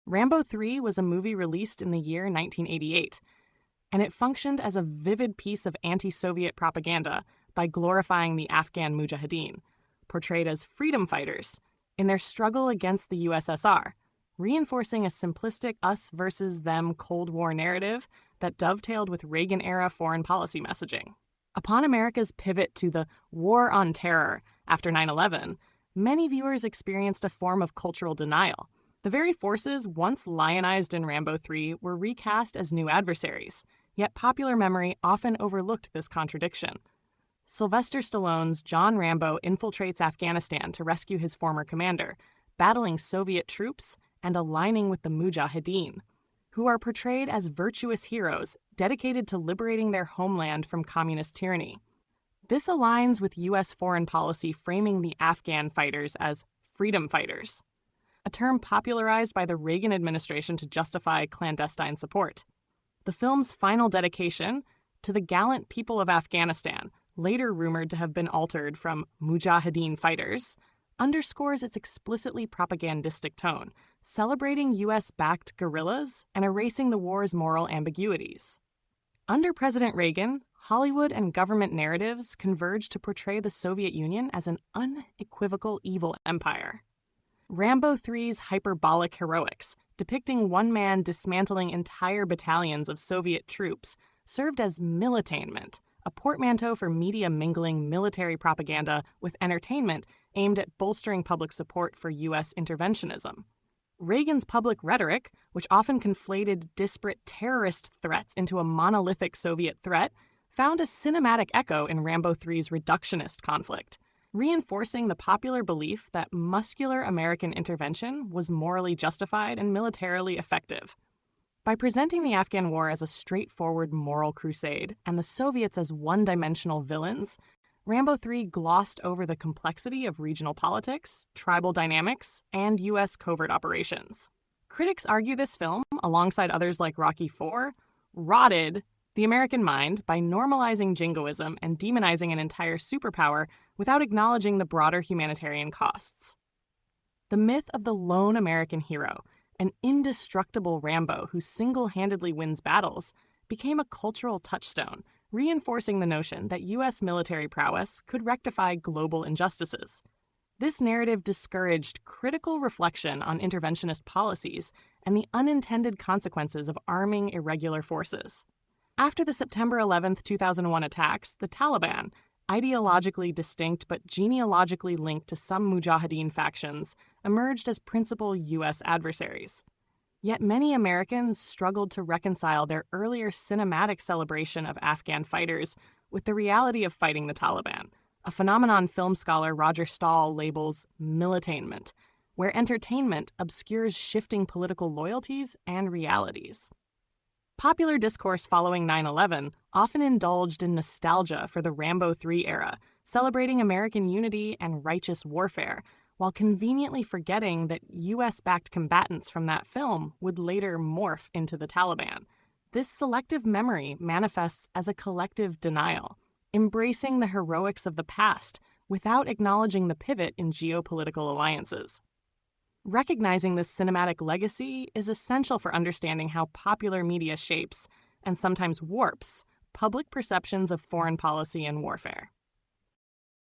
Rambo III was a movie released in the year 1988, and it functioned as a vivid piece of anti-Soviet propaganda by glorifying the Afghan Mujahideen, portrayed as freedom fighters, in their struggle against the USSR, reinforcing a simplistic us versus them Cold War narrative that dovetailed with Reagan-era foreign policy messaging. Upon America's pivot to the war on terror after 9/11, many viewers experienced a form of cultural denial. The very forces once lionized in Rambo III were recast as new adversaries, yet popular memory often overlooked this contradiction. Sylvester Stallone's John Rambo infiltrates Afghanistan to rescue his former commander, battling Soviet troops and aligning with the Mujahideen, who are portrayed as virtuous heroes dedicated to liberating their homeland from communist tyranny. This aligns with U.S. foreign policy framing the Afghan fighters as freedom fighters, a term popularized by the Reagan administration to justify clandestine support. The film's final dedication to the gallant people of Afghanistan, later rumored to have been altered from Mujahideen fighters, underscores its explicitly propagandistic tone, celebrating U.S.-backed guerrillas and erasing the war's moral ambiguities. Under President Reagan, Hollywood and government narratives converged to portray the Soviet Union as an unequivocal evil empire. Rambo III's hyperbolic heroics, depicting one man dismantling entire battalions of Soviet troops, served as militainment, a portmanteau for media mingling military propaganda with entertainment aimed at bolstering public support for U.S. interventionism. Reagan's public rhetoric, which often conflated disparate terrorist threats into a monolithic Soviet threat, found a cinematic echo in Rambo III's reductionist conflict, reinforcing the popular belief that muscular American intervention was morally justified and militarily effective. By presenting the Afghan war as a straightforward moral crusade and the Soviets as one-dimensional villains, Rambo III glossed over the complexity of regional politics, tribal dynamics, and U.S. covert operations. Critics argue this film, alongside others like Rocky IV, rotted the American mind by normalizing jingoism and demonizing an entire superpower without acknowledging the broader humanitarian costs. The myth of the lone American hero, an indestructible Rambo who single-handedly wins battles, became a cultural touchstone, reinforcing the notion that U.S. military prowess could rectify global injustices. This narrative discouraged critical reflection on interventionist policies and the unintended consequences of arming irregular forces. After the September 11, 2001 attacks, the Taliban, ideologically distinct but genealogically linked to some Mujahideen factions, emerged as principal U.S. adversaries. Yet many Americans struggled to reconcile their earlier cinematic celebration of Afghan fighters with the reality of fighting the Taliban, a phenomenon film scholar Roger Stahl labels militainment, where entertainment obscures shifting political loyalties and realities. Popular discourse following 9/11 often indulged in nostalgia for the Rambo III era, celebrating American unity and righteous warfare, while conveniently forgetting that U.S.-backed combatants from that film would later morph into the Taliban. This selective memory manifests as a collective denial, embracing the heroics of the past without acknowledging the pivot in geopolitical alliances. Recognizing this cinematic legacy is essential for understanding how popular media shapes, and sometimes warps, public perceptions of foreign policy and warfare.